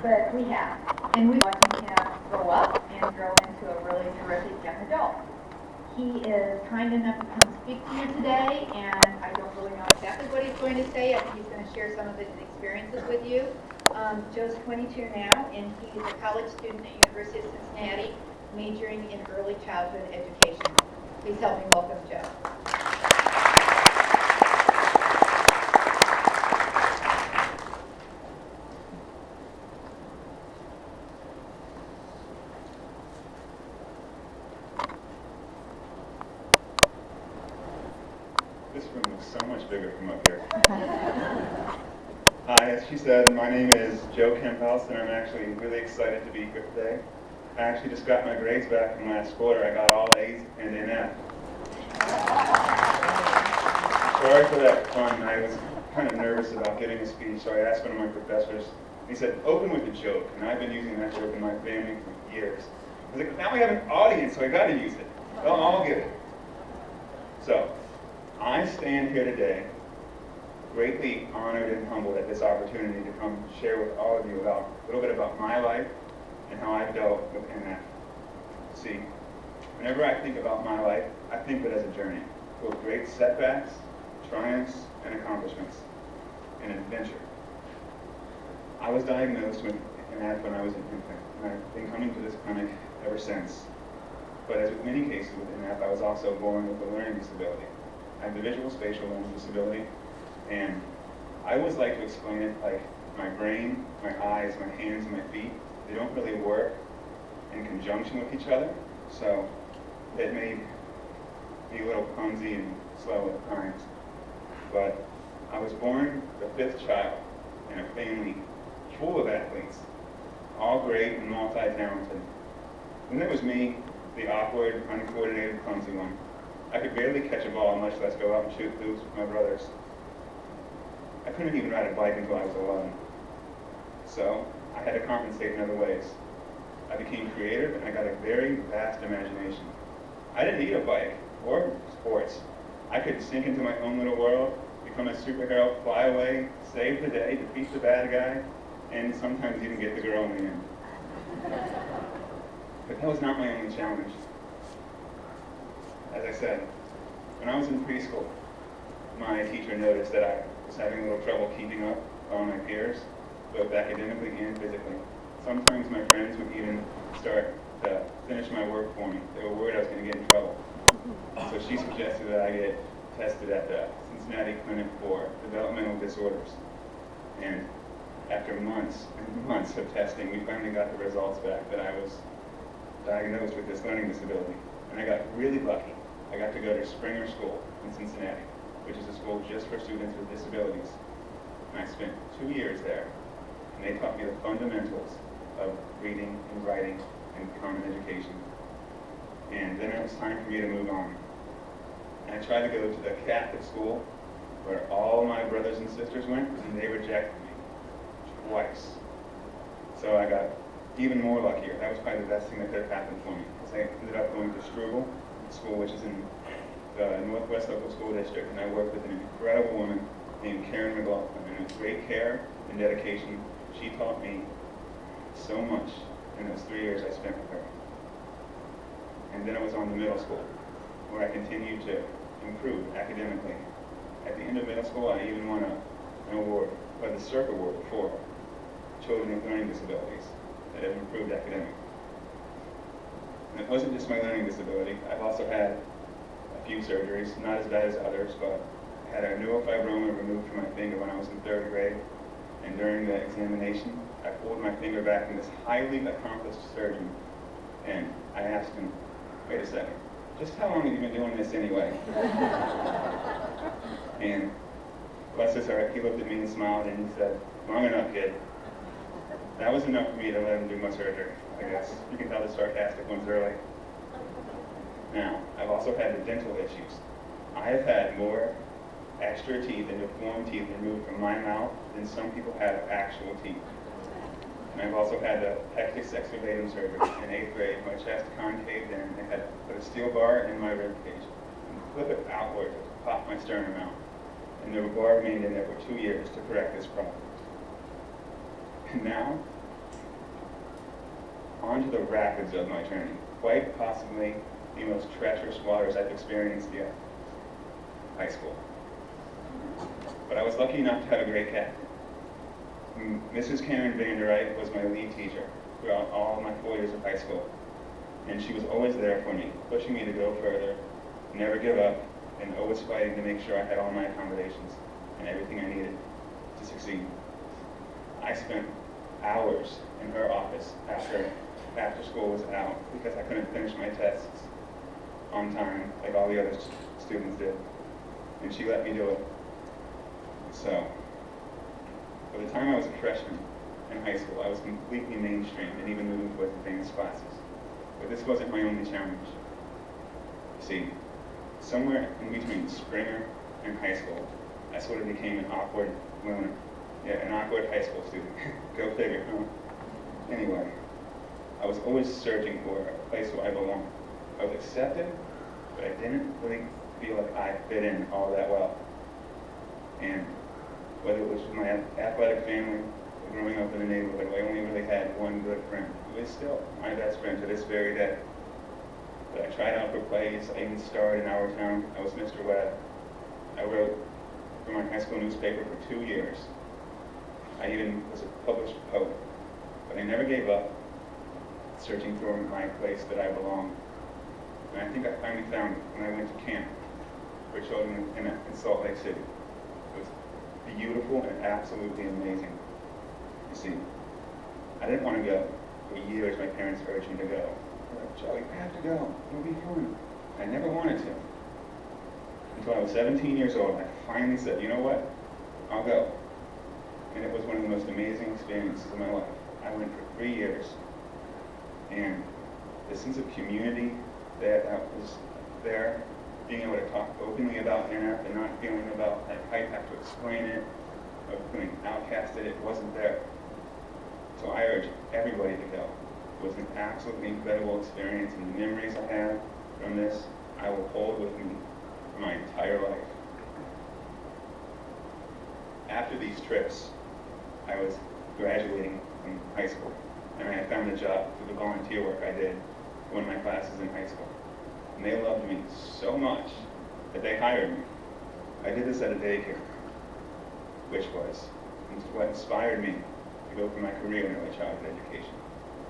but we have. And we're watching him grow up and grow into a really terrific young adult. He is kind enough to come speak to you today, and I don't really know exactly what he's going to say. I think he's going to share some of his experiences with you. Joe's 22 now, and he's a college student at University of Cincinnati, majoring in early childhood education. Please help me welcome Joe. This room looks so much bigger from up here. Hi, as she said, my name is Joe Kemphaus, and I'm actually really excited to be here today. I actually just got my grades back from last quarter. I got all A's and an F. Sorry for that pun. I was kind of nervous about giving a speech, so I asked one of my professors. He said, open with a joke, and I've been using that joke in my family for years. I was like, now we have an audience, so I got to use it. Well, I'll get it. So, I stand here today greatly honored and humbled at this opportunity to come share with all of you a little bit about my life and how I've dealt with NF. See, whenever I think about my life, I think of it as a journey full of great setbacks, triumphs, and accomplishments, an adventure. I was diagnosed with NF when I was an infant, and I've been coming to this clinic ever since. But as with many cases with NF, I was also born with a learning disability. I have the visual spatial learning disability, and I always like to explain it like my brain, my eyes, my hands, and my feet, they don't really work in conjunction with each other, so it made me a little clumsy and slow at times. But I was born the fifth child in a family full of athletes, all great and multi-talented. And it was me, the awkward, uncoordinated, clumsy one. I could barely catch a ball, much less go out and shoot hoops with my brothers. I couldn't even ride a bike until I was 11. So I had to compensate in other ways. I became creative, and I got a very vast imagination. I didn't need a bike or sports. I could sink into my own little world, become a superhero, fly away, save the day, defeat the bad guy, and sometimes even get the girl in the end. But that was not my only challenge. As I said, when I was in preschool, my teacher noticed that I was having a little trouble keeping up with my peers, both academically and physically. Sometimes my friends would even start to finish my work for me. They were worried I was going to get in trouble. So she suggested that I get tested at the Cincinnati Clinic for Developmental Disorders. And after months and months of testing, we finally got the results back that I was diagnosed with this learning disability. And I got really lucky. I got to go to Springer School in Cincinnati, which is a school just for students with disabilities. And I spent 2 years there, and they taught me the fundamentals of reading and writing and common education. And then it was time for me to move on. And I tried to go to the Catholic school where all my brothers and sisters went, and they rejected me twice. So I got even more luckier. That was probably the best thing that could have happened for me, because I ended up going to Struble School, which is in the Northwest Local School District, and I worked with an incredible woman named Karen McLaughlin, and with great care and dedication, she taught me so much in those 3 years I spent with her. And then I was on to middle school, where I continued to improve academically. At the end of middle school, I even won an award, the CIRC Award for children with learning disabilities that have improved academically. And it wasn't just my learning disability. I've also had a few surgeries, not as bad as others, but I had a neurofibroma removed from my finger when I was in 3rd grade. And during the examination, I pulled my finger back from this highly accomplished surgeon. And I asked him, wait a second, just how long have you been doing this anyway? And bless his heart, he looked at me and smiled and he said, long enough, kid. That was enough for me to let him do my surgery, I guess. You can tell the sarcastic ones early. Now, I've also had the dental issues. I have had more extra teeth and deformed teeth removed from my mouth than some people have actual teeth. And I've also had the pectus excavatum surgery in 8th grade. My chest concaved in, and they had to put a steel bar in my rib cage and flip it outward to pop my sternum out. And the bar remained in there for 2 years to correct this problem. And now, onto the rapids of my journey, quite possibly the most treacherous waters I've experienced yet, high school. But I was lucky enough to have a great captain. Mrs. Karen Vanderite was my lead teacher throughout all my 4 years of high school. And she was always there for me, pushing me to go further, never give up, and always fighting to make sure I had all my accommodations and everything I needed to succeed. I spent hours in her office after school was out because I couldn't finish my tests on time like all the other students did. And she let me do it. So, by the time I was a freshman in high school, I was completely mainstreamed and even moved with advanced classes. But this wasn't my only challenge. You see, somewhere in between Springer and high school, I sort of became an awkward loner. Yeah, an awkward high school student. Go figure, huh? Anyway, I was always searching for a place where I belonged. I was accepted, but I didn't really feel like I fit in all that well. And whether it was with my athletic family or growing up in the neighborhood, I only really had one good friend, who is still my best friend to this very day. But I tried out for plays. I even starred in Our Town. I was Mr. Webb. I wrote for my high school newspaper for 2 years. I even was a published poet. But I never gave up searching for my place that I belonged. And I think I finally found it when I went to camp for children in Salt Lake City. It was beautiful and absolutely amazing. You see, I didn't want to go. For years, my parents urged me to go. They're like, Joe, you have to go. It'll be fun. I never wanted to. Until I was 17 years old, I finally said, you know what? I'll go. And it was one of the most amazing experiences of my life. I went for 3 years, and the sense of community that was there, being able to talk openly about NF and not feeling about like I have to explain it, or feeling outcasted, it wasn't there. So I urge everybody to go. It was an absolutely incredible experience, and the memories I have from this, I will hold with me for my entire life. After these trips, I was graduating from high school, and I had found a job through the volunteer work I did for one of my classes in high school. And they loved me so much that they hired me. I did this at a daycare, which was what inspired me to go for my career in early childhood education.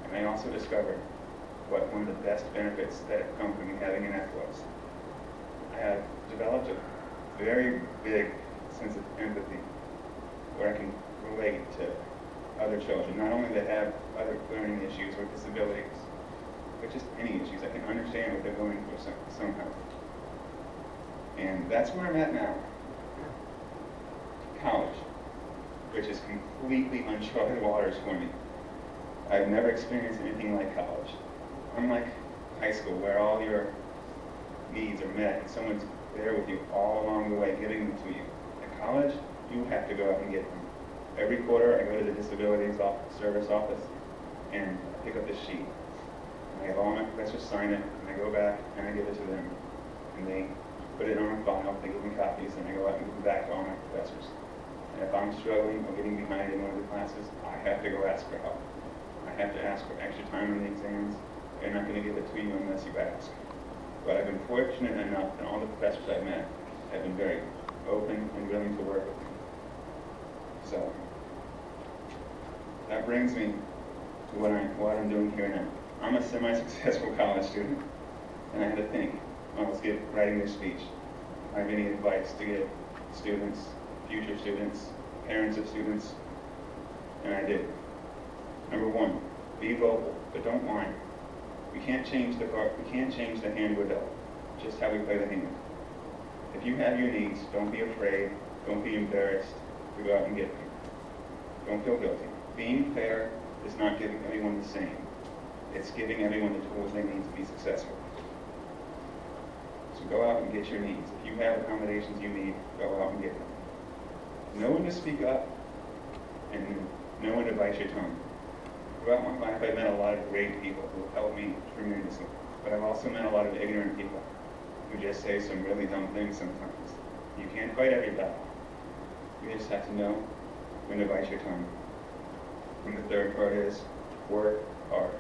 And I also discovered what one of the best benefits that have come from me having an F was. I have developed a very big sense of empathy where I can relate to other children, not only that have other learning issues or disabilities, but just any issues. I can understand what they're going through somehow. And that's where I'm at now. College, which is completely uncharted waters for me. I've never experienced anything like college. Unlike high school, where all your needs are met and someone's there with you all along the way, giving them to you. At college, you have to go out and get them. Every quarter, I go to the disabilities service office and pick up this sheet. And I have all my professors sign it, and I go back and I give it to them. And they put it on a file, they give me copies, and I go out and give them back to all my professors. And if I'm struggling or getting behind in one of the classes, I have to go ask for help. I have to ask for extra time on the exams. They're not going to give it to you unless you ask. But I've been fortunate enough that all the professors I've met have been very open and willing to work with me. So, that brings me to what I'm doing here now. I'm a semi-successful college student, and I had to think when I was writing this speech, if I have any advice to give students, future students, parents of students, and I did. Number one, be vocal, but don't whine. We can't change the hand we're dealt, just how we play the hand. If you have your needs, don't be afraid, don't be embarrassed to go out and get them. Don't feel guilty. Being fair is not giving everyone the same. It's giving everyone the tools they need to be successful. So go out and get your needs. If you have accommodations you need, go out and get them. Know when to speak up, and know when to bite your tongue. Throughout my life, I've met a lot of great people who have helped me tremendously, but I've also met a lot of ignorant people who just say some really dumb things sometimes. You can't fight every battle. You just have to know when to bite your tongue. And the third part is work hard.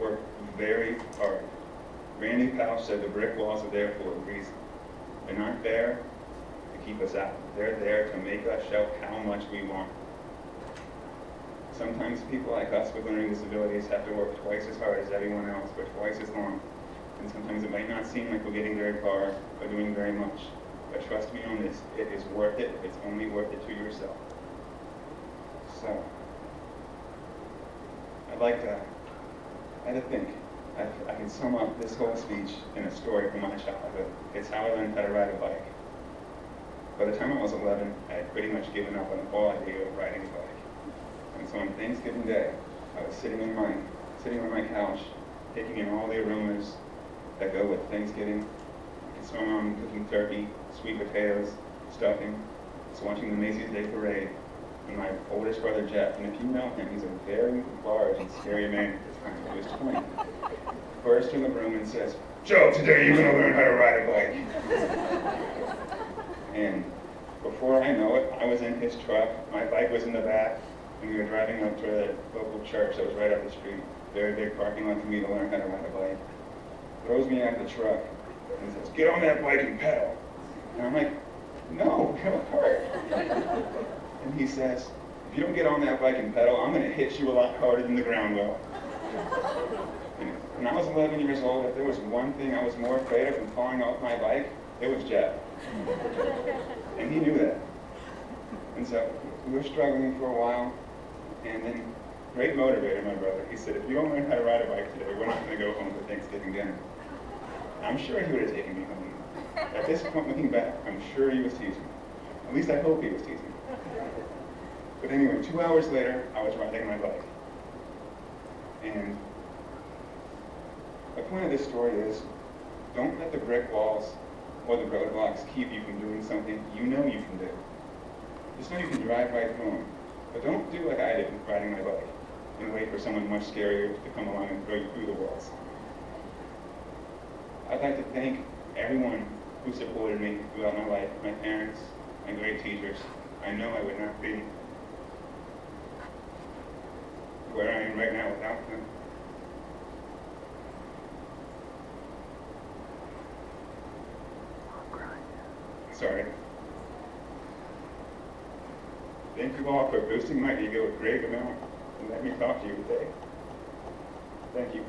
work very hard. Randy Kemphaus said the brick walls are there for a reason. They're not there to keep us out. They're there to make us show how much we want. Sometimes people like us with learning disabilities have to work twice as hard as everyone else for twice as long. And sometimes it might not seem like we're getting very far or doing very much. But trust me on this, it is worth it if it's only worth it to yourself. So, I had to think. I can sum up this whole speech in a story from my childhood. It's how I learned how to ride a bike. By the time I was 11, I had pretty much given up on the whole idea of riding a bike. And so on Thanksgiving Day, I was sitting on my couch, taking in all the aromas that go with Thanksgiving. I could smell Mom cooking turkey, sweet potatoes, stuffing. Just watching the Macy's Day Parade. And my oldest brother Jeff, and if you know him, he's a very large and scary man at this time. He was 20. Burst in the room and says, "Joe, today you're going to learn how to ride a bike." And before I know it, I was in his truck. My bike was in the back, and we were driving up to the local church that was right up the street. Very big parking lot for me to learn how to ride a bike. Throws me out of the truck and says, "Get on that bike and pedal." And I'm like, "No, it'll hurt." And he says, "If you don't get on that bike and pedal, I'm going to hit you a lot harder than the ground will." And when I was 11 years old, if there was one thing I was more afraid of than falling off my bike, it was Jeff. And he knew that. And so we were struggling for a while, and then great motivator, my brother, he said, "If you don't learn how to ride a bike today, we're not going to go home for Thanksgiving dinner." I'm sure he would have taken me home. At this point, looking back, I'm sure he was teasing me. At least I hope he was teasing me. But anyway, 2 hours later, I was riding my bike. And the point of this story is, don't let the brick walls or the roadblocks keep you from doing something you know you can do. Just know you can drive right through them. But don't do like I did riding my bike and wait for someone much scarier to come along and throw you through the walls. I'd like to thank everyone who supported me throughout my life, my parents, my great teachers. I know I would not be where I am right now without them. Sorry. Thank you all for boosting my ego a great amount and let me talk to you today. Thank you.